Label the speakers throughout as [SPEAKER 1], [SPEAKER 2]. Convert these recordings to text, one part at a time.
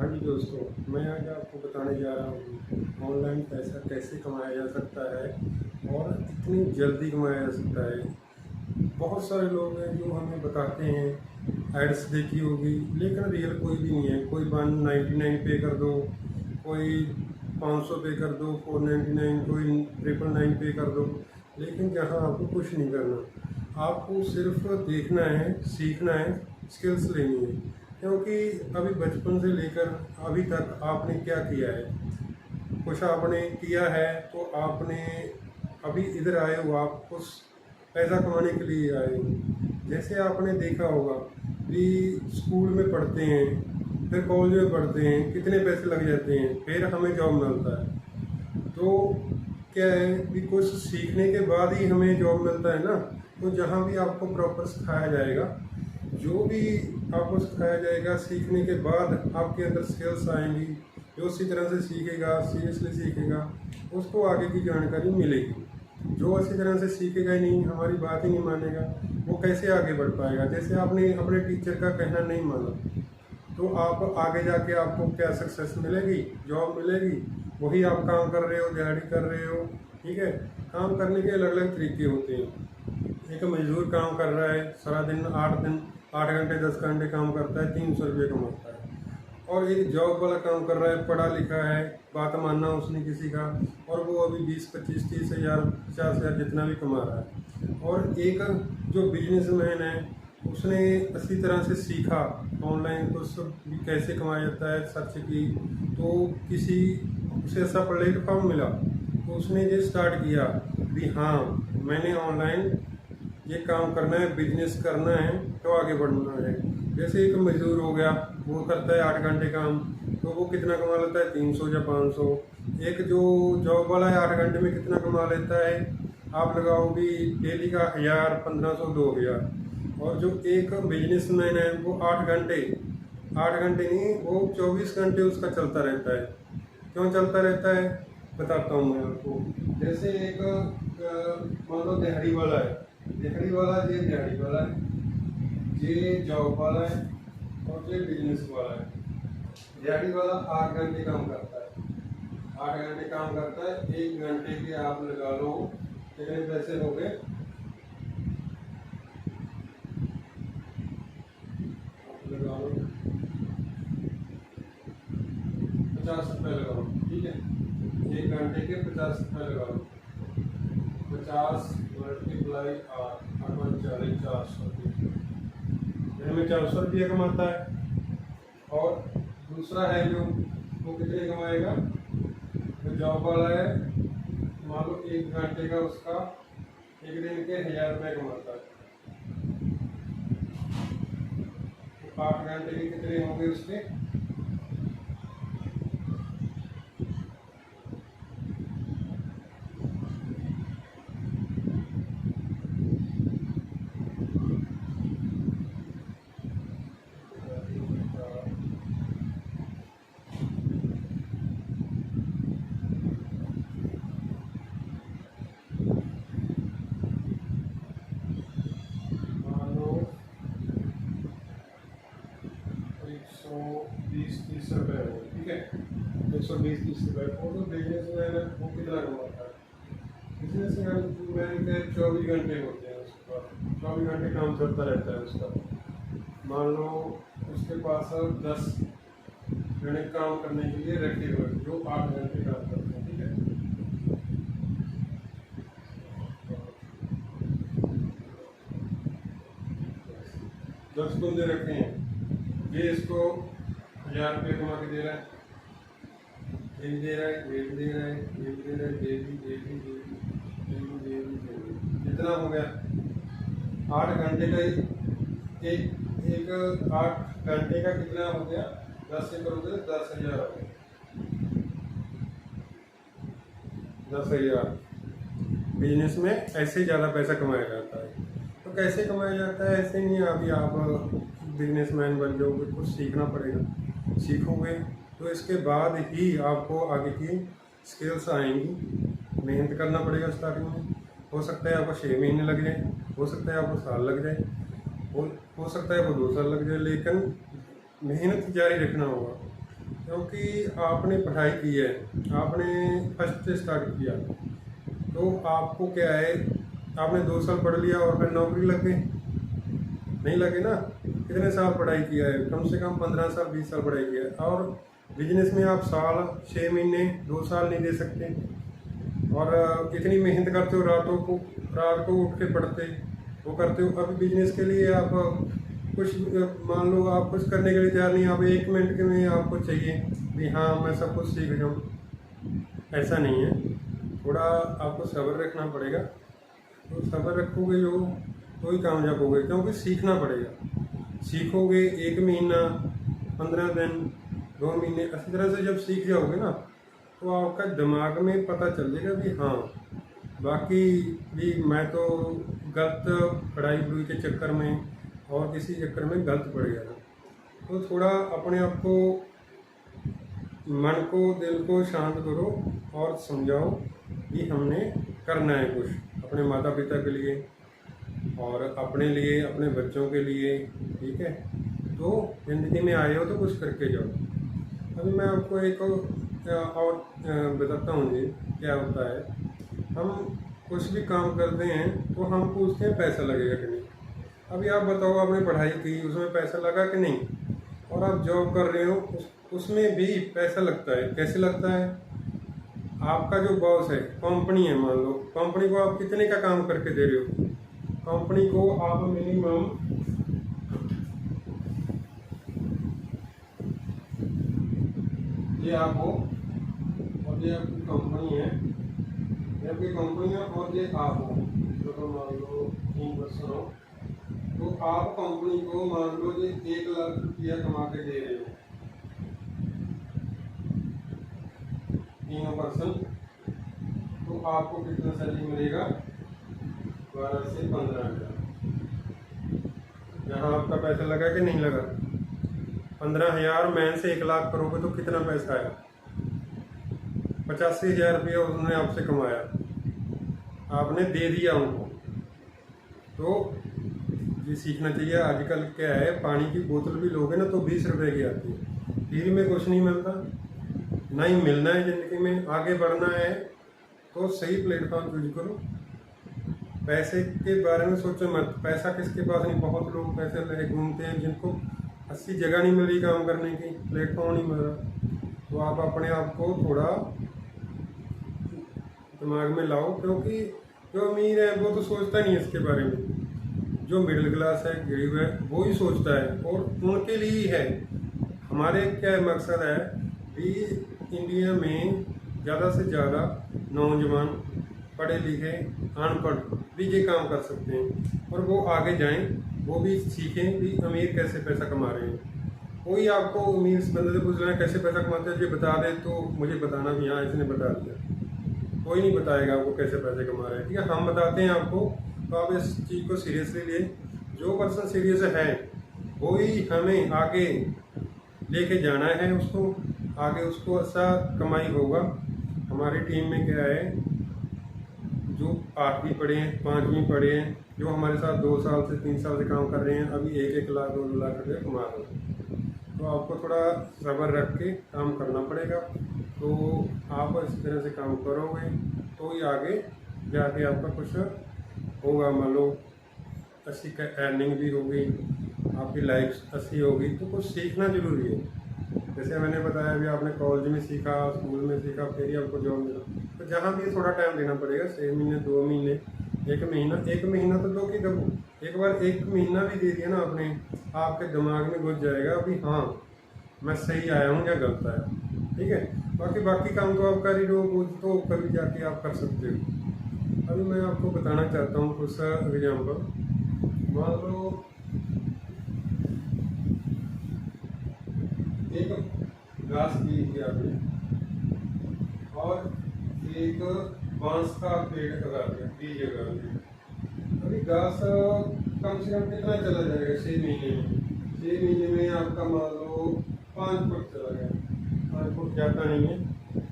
[SPEAKER 1] हाँ जी दोस्तों, मैं आज आपको बताने जा रहा हूँ ऑनलाइन पैसा कैसे कमाया जा सकता है और कितनी जल्दी कमाया जा सकता है। बहुत सारे लोग हैं जो हमें बताते हैं, एड्स देखी होगी, लेकिन रियल कोई भी नहीं है। कोई 199 पे कर दो, कोई 500 पे कर दो, 499, कोई 999 पे कर दो, लेकिन यहाँ आपको कुछ नहीं करना। आपको सिर्फ देखना है, सीखना है, स्किल्स लेनी है। क्योंकि अभी बचपन से लेकर अभी तक आपने क्या किया है, कुछ आपने किया है तो आपने अभी इधर आए हो, आप कुछ पैसा कमाने के लिए आए हो। जैसे आपने देखा होगा कि स्कूल में पढ़ते हैं, फिर कॉलेज में पढ़ते हैं, कितने पैसे लग जाते हैं, फिर हमें जॉब मिलता है। तो क्या है कि कुछ सीखने के बाद ही हमें जॉब मिलता है ना। तो जहाँ भी आपको प्रॉपर सिखाया जाएगा, जो भी आपको सिखाया जाएगा, सीखने के बाद आपके अंदर स्किल्स आएंगी। जो उसी तरह से सीखेगा, सीरियसली सीखेगा, उसको आगे की जानकारी मिलेगी। जो अच्छी तरह से सीखेगा ही नहीं, हमारी बात ही नहीं मानेगा, वो कैसे आगे बढ़ पाएगा। जैसे आपने अपने टीचर का कहना नहीं माना, तो आप आगे जाके आपको क्या सक्सेस मिलेगी, जॉब मिलेगी। वही आप काम कर रहे हो, दिहाड़ी कर रहे हो, ठीक है। काम करने के अलग अलग तरीके होते हैं। एक मजदूर काम कर रहा है, सारा दिन 8 घंटे 10 घंटे काम करता है, 300 रुपये कमाता है। और एक जॉब वाला काम कर रहा है, पढ़ा लिखा है, बात मानना उसने किसी का, और वो अभी 20, 25, 30 हज़ार, 50 हज़ार जितना भी कमा रहा है। और एक जो बिजनेसमैन है, उसने अच्छी तरह से सीखा ऑनलाइन कुछ भी कैसे कमाया जाता है, सर्च की, तो किसी उसे ऐसा प्लेटफॉर्म मिला, तो उसने ये स्टार्ट किया कि हाँ, मैंने ऑनलाइन ये काम करना है, बिजनेस करना है, तो आगे बढ़ना है। जैसे एक मजदूर हो गया, वो करता है 8 घंटे काम, तो वो कितना कमा लेता है, 300 या 500। एक जो जॉब वाला है 8 घंटे में कितना कमा लेता है, आप लगाओ भी डेली का 1000, 1500, 2000। और जो एक बिजनेसमैन है, वो 8 घंटे नहीं, वो 24 घंटे उसका चलता रहता है। क्यों चलता रहता है, बताता हूँ मैं आपको। जैसे एक मान लो दिहाड़ी वाला है, दिहाड़ी वाला, ये दिहाड़ी वाला है, ये जॉब वाला है, और ये बिजनेस वाला है। दिहाड़ी वाला 8 घंटे काम करता है, 8 घंटे काम करता है। 1 घंटे के आप लगा लो कितने पैसे हो गए, लगा लो 50 रुपये लगा लो, ठीक है। 1 घंटे के 50 रुपये लगा लो, 50 मल्टीप्लाई 8, 40, 400 रुपये, दिन में 400 रुपये कमाता है। और दूसरा है जो, वो कितने कमाएगा, जो जॉब वाला है, मान लो 1 घंटे का उसका, एक दिन के 1000 रुपये कमाता है। तो 8 घंटे के कितने होंगे उसके, मान लो 120-30 रुपये हो, ठीक है। 120-30 रुपये, वो तो बिजनेसमैन है, वो कितना कमाता है। बिजनेसमैन के 24 घंटे होते हैं, उसके पास 24 घंटे काम चलता रहता है उसका। मान लो उसके पास 10 जने काम करने के लिए रखे हुए, जो 8 घंटे काम करते हैं, ठीक है। 10 बंदे रखे हैं, ये इसको 1000 रुपये कमा के दे रहा है, ये भी दे रहा है, ये भी दे रहा है, ये भी दे रहा है, कितना हो गया, 8 घंटे का एक 8 घंटे का कितना हो गया, 10 से करोगे 10,000 हो गया, 10,000। बिजनेस में ऐसे ज़्यादा पैसा कमाया जाता है। तो कैसे कमाया जाता है, ऐसे नहीं अभी आप बिजनेसमैन बन जाओगे, कुछ सीखना पड़ेगा। सीखोगे तो इसके बाद ही आपको आगे की स्किल्स आएंगी। मेहनत करना पड़ेगा स्टार्टिंग में। हो सकता है आपको 6 महीने लग जाए, हो सकता है आपको साल लग जाए, हो सकता है आपको 2 साल लग जाए, लेकिन मेहनत जारी रखना होगा। क्योंकि आपने पढ़ाई की है, आपने फर्स्ट से स्टार्ट किया, तो आपको क्या है, आपने 2 साल पढ़ लिया और फिर नौकरी लग गई, नहीं लगे ना। कितने साल पढ़ाई किया है, कम से कम 15 साल 20 साल पढ़ाई किया है। और बिजनेस में आप साल 6 महीने 2 साल नहीं दे सकते, और इतनी मेहनत करते हो, रात को उठ के पढ़ते वो करते हो। अभी बिजनेस के लिए आप कुछ मान लो आप कुछ करने के लिए तैयार नहीं, आप 1 मिनट के में आपको चाहिए कि हाँ मैं सब कुछ सीख जाऊँ, ऐसा नहीं है। थोड़ा आपको सब्र रखना पड़ेगा, तो सब्र रखोगे जो तो ही कामयाब होगे, क्योंकि सीखना पड़ेगा। सीखोगे 1 महीना 15 दिन 2 महीने, अच्छी तरह से जब सीख जाओगे ना, तो आपका दिमाग में पता चल जाएगा कि हाँ बाकी भी मैं तो गलत पढ़ाई वढ़ाई के चक्कर में और किसी चक्कर में गलत पड़ गया था। तो थोड़ा अपने आप को, मन को, दिल को शांत करो और समझाओ कि हमने करना है कुछ अपने माता पिता के लिए और अपने लिए, अपने बच्चों के लिए, ठीक है। तो ज़िंदगी में आए हो तो कुछ करके जाओ। अभी मैं आपको एक और बताता हूँ जी क्या होता है। हम कुछ भी काम करते हैं तो हम पूछते हैं पैसा लगेगा कि नहीं। अभी आप बताओ, आपने पढ़ाई की, उसमें पैसा लगा कि नहीं, और आप जॉब कर रहे हो उसमें भी पैसा लगता है। कैसे लगता है? आपका जो बॉस है, कंपनी है, मान लो कंपनी को आप कितने का काम करके दे रहे हो, कंपनी को आप मिनिमम ये आप हो और ये आपकी कंपनी है, ये आपकी कंपनी है और ये आप हो, तो मान लो 3 पर्सन हो, तो आप कंपनी को मान लो ये 1 लाख रुपया कमा के दे रहे हो, 3 पर्सन, तो आपको कितना सैलरी मिलेगा? 12 से 15 हज़ार। यहाँ आपका पैसा लगा कि नहीं लगा? 15,000 मैन से 1 लाख करोगे तो कितना पैसा आया? 85,000 रुपया उसने आपसे कमाया, आपने दे दिया उनको। तो ये सीखना चाहिए। आजकल क्या है, पानी की बोतल भी लोगे ना तो 20 रुपए की आती है। फ्री में कुछ नहीं मिलता, नहीं मिलना है। ज़िंदगी में आगे बढ़ना है तो सही प्लेटफॉर्म चूज करो। पैसे के बारे में सोचो मत, पैसा किसके पास नहीं। बहुत लोग पैसे लेके घूमते हैं जिनको 80 जगह नहीं मिल रही काम करने की, प्लेटफॉर्म नहीं मिल रहा। तो आप अपने आप को थोड़ा दिमाग में लाओ, क्योंकि जो अमीर है वो तो सोचता नहीं है इसके बारे में। जो मिडिल क्लास है, गरीब है, वो ही सोचता है और उनके लिए ही है। हमारे क्या मकसद है कि इंडिया में ज़्यादा से ज़्यादा नौजवान पढ़े लिखे अनपढ़ भी ये काम कर सकते हैं और वो आगे जाएं, वो भी सीखें कि अमीर कैसे पैसा कमा रहे हैं। कोई आपको अमीर बंदे से पूछ रहा है कैसे पैसा कमाते हैं, ये बता दे तो मुझे बताना भी हाँ इसने बता दिया। कोई नहीं बताएगा आपको कैसे पैसे कमा रहे हैं, ठीक है। हम बताते हैं आपको, तो आप इस चीज़ को सीरियसली लिए। जो पर्सन सीरियस है वो ही हमें आगे लेके जाना है, उसको आगे उसको अच्छा कमाई होगा। हमारी टीम में क्या है, जो 8वीं पढ़े हैं, 5वीं पढ़े हैं, जो हमारे साथ 2 साल से 3 साल से काम कर रहे हैं, अभी 1-1 लाख 2-2 लाख रुपये कमा रहे हैं। तो आपको थोड़ा सब्र रख के काम करना पड़ेगा। तो आप इस तरह से काम करोगे तो ही आगे जाके आपका कुछ होगा। मान लो अच्छी अर्निंग भी होगी, आपकी लाइफ अच्छी होगी। तो कुछ सीखना जरूरी है। जैसे मैंने बताया अभी, आपने कॉलेज में सीखा, स्कूल में सीखा, फिर ही आपको जॉब मिला। तो जहाँ भी थोड़ा टाइम देना पड़ेगा, 6 महीने 2 महीने 1 महीना। 1 महीना तो दो कि दबो, एक बार 1 महीना भी दे दिया ना आपने, आपके दिमाग में घुस जाएगा अभी हाँ मैं सही आया हूँ या गलत आया, ठीक है। बाकी काम तो आप कर ही रहो, तो कभी जाके आप कर सकते हो। अभी मैं आपको बताना चाहता हूँ कुछ एग्जाम्पल। मान लो एक घास की आपने और एक बांस का पेड़ लगा दिया, बीज लगा दिया। अभी घास कम से कम कितना चला जाएगा? 6 महीने में। 6 महीने में आपका मान लो 5 फुट चला गया। 5 फुट ज़्यादा नहीं है,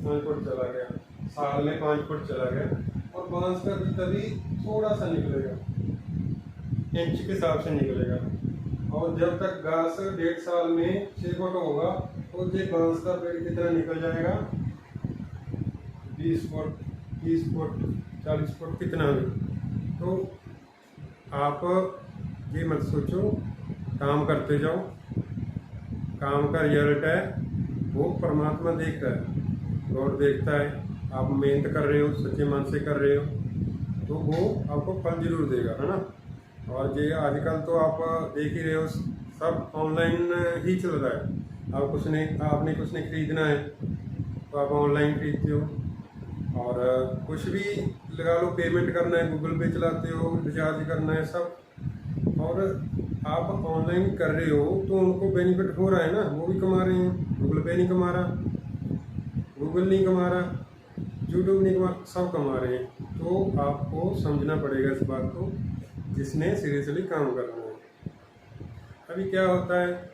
[SPEAKER 1] 5 फुट चला गया, साल में 5 फुट चला गया। और बांस का भी तभी थोड़ा सा निकलेगा, इंच के हिसाब से निकलेगा। और जब तक घास 1.5 साल में 6 फुट होगा तो और ये बांस का पेड़ कितना निकल जाएगा, 20 फुट, 30 फुट, 40 फुट, कितना भी। तो आप ये मत सोचो, काम करते जाओ, काम का रिजल्ट है वो परमात्मा देखता है, गॉड देखता है। आप मेहनत कर रहे हो, सच्चे मन से कर रहे हो, तो वो आपको फल जरूर देगा, है ना। और ये आजकल तो आप देख ही रहे हो, सब ऑनलाइन ही चल रहा है। आपने कुछ नहीं खरीदना है तो आप ऑनलाइन खरीदते हो, और कुछ भी लगा लो, पेमेंट करना है गूगल पे चलाते हो, रिचार्ज करना है सब, और आप ऑनलाइन कर रहे हो तो उनको बेनिफिट हो रहा है ना, वो भी कमा रहे हैं। गूगल पे नहीं कमा रहा, गूगल नहीं कमा रहा, यूट्यूब नहीं कमा, सब कमा रहे हैं। तो आपको समझना पड़ेगा इस बात को, जिसने सीरियसली काम करना है। अभी क्या होता है,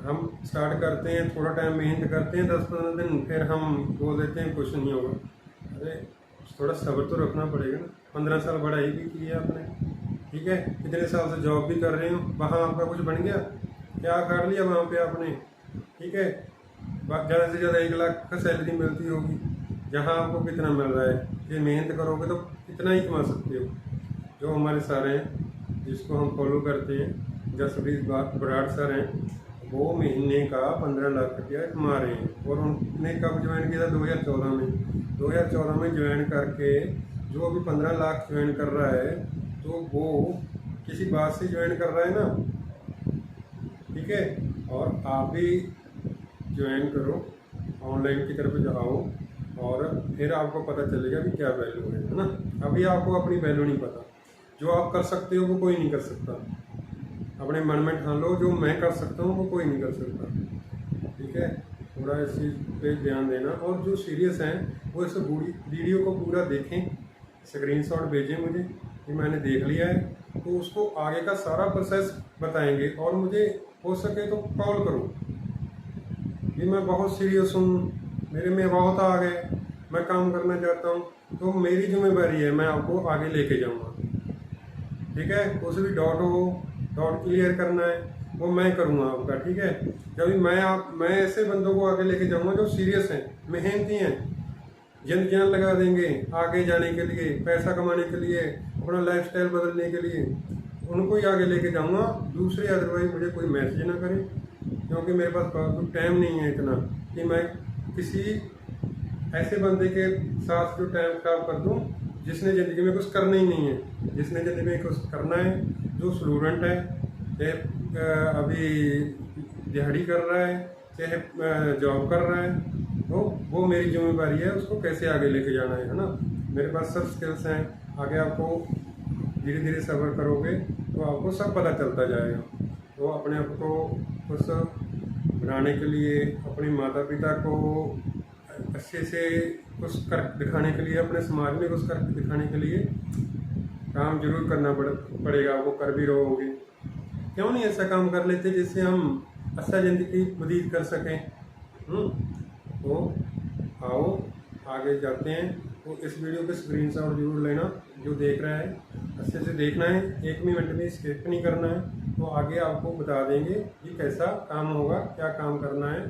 [SPEAKER 1] हम स्टार्ट करते हैं, थोड़ा टाइम मेहनत करते हैं, 10-15 दिन, फिर हम बोल देते हैं कुछ नहीं होगा। अरे थोड़ा सब्र तो रखना पड़ेगा ना। 15 साल पढ़ाई भी की है आपने, ठीक है, कितने साल से जॉब भी कर रहे हो, वहाँ आपका कुछ बन गया, क्या कर लिया वहाँ पे आपने, ठीक है। ज़्यादा से ज़्यादा 1 लाख का सैलरी मिलती होगी, जहाँ आपको कितना मिल रहा है। ये मेहनत करोगे तो कितना ही कमा सकते हो। जो हमारे सर हैं, जिसको हम फॉलो करते हैं, जसप्रीत बराड़ सर हैं, वो महीने का 15 लाख रुपया कमा रहे हैं। और उन्होंने कब ज्वाइन किया था, 2014 में। 2014 में ज्वाइन करके जो अभी 15 लाख ज्वाइन कर रहा है, तो वो किसी बात से ज्वाइन कर रहा है ना, ठीक है। और आप भी ज्वाइन करो, ऑनलाइन की तरफ जाओ, और फिर आपको पता चलेगा कि क्या वैल्यू है ना। अभी आपको अपनी वैल्यू नहीं पता। जो आप कर सकते हो वो कोई नहीं कर सकता। अपने मन में ठान लो, जो मैं कर सकता हूँ वो कोई नहीं कर सकता, ठीक है। थोड़ा इस चीज़ पे ध्यान देना। और जो सीरियस हैं वो इस वीडियो को पूरा देखें, स्क्रीनशॉट भेजें मुझे कि मैंने देख लिया है, तो उसको आगे का सारा प्रोसेस बताएंगे। और मुझे हो सके तो कॉल करो कि मैं बहुत सीरियस हूँ, मेरे में बहुत आ गए, मैं काम करना चाहता हूँ, तो मेरी जिम्मेदारी है, मैं आपको आगे लेके जाऊँगा, ठीक है। कुछ भी डाउट क्लियर करना है वो मैं करूँगा आपका, ठीक है। जब मैं ऐसे बंदों को आगे लेके जाऊँगा जो सीरियस हैं, मेहनती हैं, जिन जान लगा देंगे आगे जाने के लिए, पैसा कमाने के लिए, अपना लाइफस्टाइल बदलने के लिए, उनको ही आगे लेके जाऊँगा। दूसरे अदरवाइज मुझे कोई मैसेज ना करे, क्योंकि मेरे पास टाइम नहीं है इतना कि मैं किसी ऐसे बंदे के साथ जो टाइम खराब कर दूं जिसने ज़िंदगी में कुछ करना ही नहीं है। जिसने ज़िंदगी में कुछ करना है, जो स्टूडेंट है, चाहे अभी दिहाड़ी कर रहा है, चाहे जॉब कर रहा है, तो वो मेरी जिम्मेदारी है उसको कैसे आगे लेके जाना है ना। मेरे पास सब स्किल्स हैं। आगे आपको धीरे धीरे सब्र करोगे तो आपको सब पता चलता जाएगा। तो अपने आप को कुछ बनाने के लिए, अपने माता पिता को अच्छे से कुछ कर दिखाने के लिए, अपने समाज में कुछ कर दिखाने के लिए काम जरूर करना पड़ेगा। वो कर भी रहोगे, क्यों नहीं ऐसा काम कर लेते जिससे हम अच्छा ज़िंदगी व्यतीत कर सकें। तो आओ आगे जाते हैं। तो इस वीडियो के स्क्रीनशॉट जरूर लेना, जो देख रहा है अच्छे से देखना है, 1 मिनट में स्किप नहीं करना है। तो आगे आपको बता देंगे कि कैसा काम होगा, क्या काम करना है,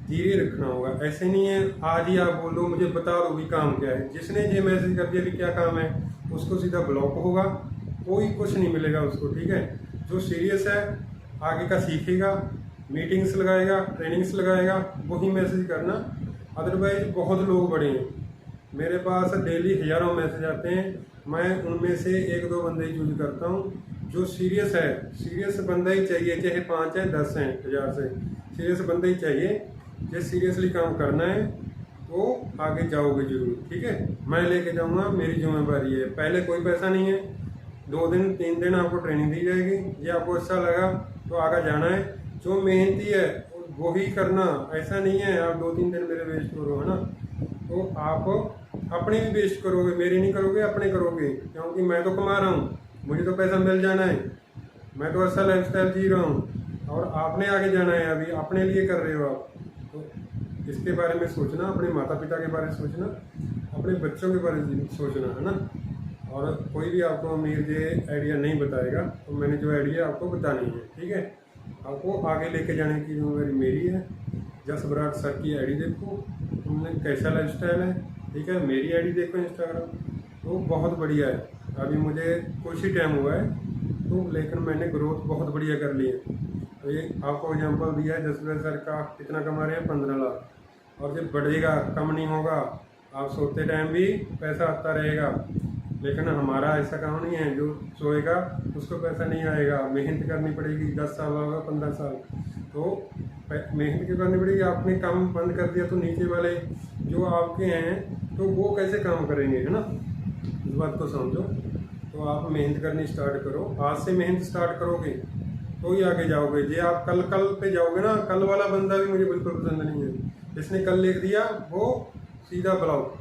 [SPEAKER 1] धीरे रखना होगा। ऐसे नहीं है आज ही आप बोल दो मुझे बता दो भी काम क्या है। जिसने ये मैसेज कर दिया कि क्या काम है, उसको सीधा ब्लॉक होगा, कोई कुछ नहीं मिलेगा उसको, ठीक है। जो सीरियस है, आगे का सीखेगा, मीटिंग्स लगाएगा, ट्रेनिंग्स लगाएगा, वही मैसेज करना। अदरवाइज बहुत लोग बड़े हैं, मेरे पास डेली हज़ारों मैसेज आते हैं, मैं उनमें से 1-2 बंदे ही चूज करता हूँ जो सीरियस है। सीरियस बंदा ही चाहिए, चाहे 5 है 10 हैं 1000 से, सीरियस बंदा ही चाहिए। जो सीरियसली काम करना है तो आगे जाओगे जरूर, ठीक है। मैं लेके जाऊँगा, मेरी जिम्मेदारी है। पहले कोई पैसा नहीं है, 2 दिन 3 दिन आपको ट्रेनिंग दी जाएगी। ये आपको अच्छा लगा तो आगे जाना है। जो मेहनती है वो ही करना, ऐसा नहीं है आप 2-3 दिन मेरे वेस्ट करो, है ना। तो आप अपने भी वेस्ट करोगे, मेरी नहीं करोगे, अपने करोगे, क्योंकि मैं तो कमा रहा हूँ, मुझे तो पैसा मिल जाना है, मैं तो अच्छा लाइफस्टाइल जी रहा हूँ। और आपने आगे जाना है, अभी अपने लिए कर रहे हो आप। तो इसके बारे में सोचना, अपने माता पिता के बारे में सोचना, अपने बच्चों के बारे में सोचना, है ना। और कोई भी आपको अमीर ये आइडिया नहीं बताएगा, तो मैंने जो आइडिया आपको बतानी है, ठीक है। आपको आगे लेके जाने की जिम्मेदारी मेरी है। जस बराड़ सर की आईडी देखो, उनने कैसा लाइफस्टाइल है, ठीक है। मेरी आईडी देखो इंस्टाग्राम, तो बहुत बढ़िया है। अभी मुझे कुछ ही टाइम हुआ है, तो लेकिन मैंने ग्रोथ बहुत बढ़िया कर ली है। तो ये आपको एग्जांपल दिया है, जस बराड़ सर का कितना कमा रहे हैं, 15 लाख। और जब बढ़ेगा, कम नहीं होगा। आप सोते टाइम भी पैसा आता रहेगा, लेकिन हमारा ऐसा काम नहीं है। जो सोएगा उसको पैसा नहीं आएगा, मेहनत करनी पड़ेगी। 10 साल होगा, 15 साल, तो मेहनत क्यों करनी पड़ेगी। आपने काम बंद कर दिया तो नीचे वाले जो आपके हैं तो वो कैसे काम करेंगे, है ना। इस बात को समझो। तो आप मेहनत करनी स्टार्ट करो। आज से मेहनत स्टार्ट करोगे तो ही आगे जाओगे। जे आप कल पे जाओगे ना, कल वाला बंदा भी मुझे बिल्कुल पसंद नहीं है। जिसने कल लिख दिया वो सीधा ब्लॉक,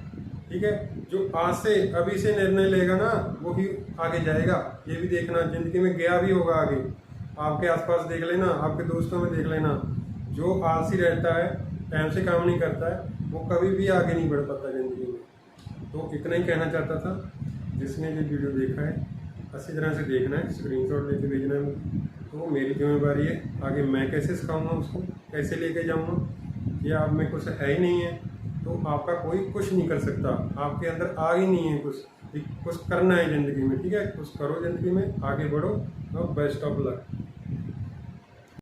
[SPEAKER 1] ठीक है। जो आज से अभी से निर्णय लेगा ना, वो ही आगे जाएगा। ये भी देखना, जिंदगी में गया भी होगा आगे। आपके आसपास देख लेना, आपके दोस्तों में देख लेना, जो आलसी रहता है, टाइम से काम नहीं करता है, वो कभी भी आगे नहीं बढ़ पाता जिंदगी में। तो इतना ही कहना चाहता था। जिसने ये वीडियो देखा है अच्छी तरह से देखना है, स्क्रीनशॉट लेके भेजना है। तो मेरी जिम्मेदारी है, आगे मैं कैसे सिखाऊंगा, उसको कैसे लेके जाऊंगा। ये आप में कुछ है ही नहीं है तो आपका कोई कुछ नहीं कर सकता। आपके अंदर आ ही नहीं है कुछ करना है ज़िंदगी में, ठीक है। कुछ करो ज़िंदगी में, आगे बढ़ो और बेस्ट ऑफ लक।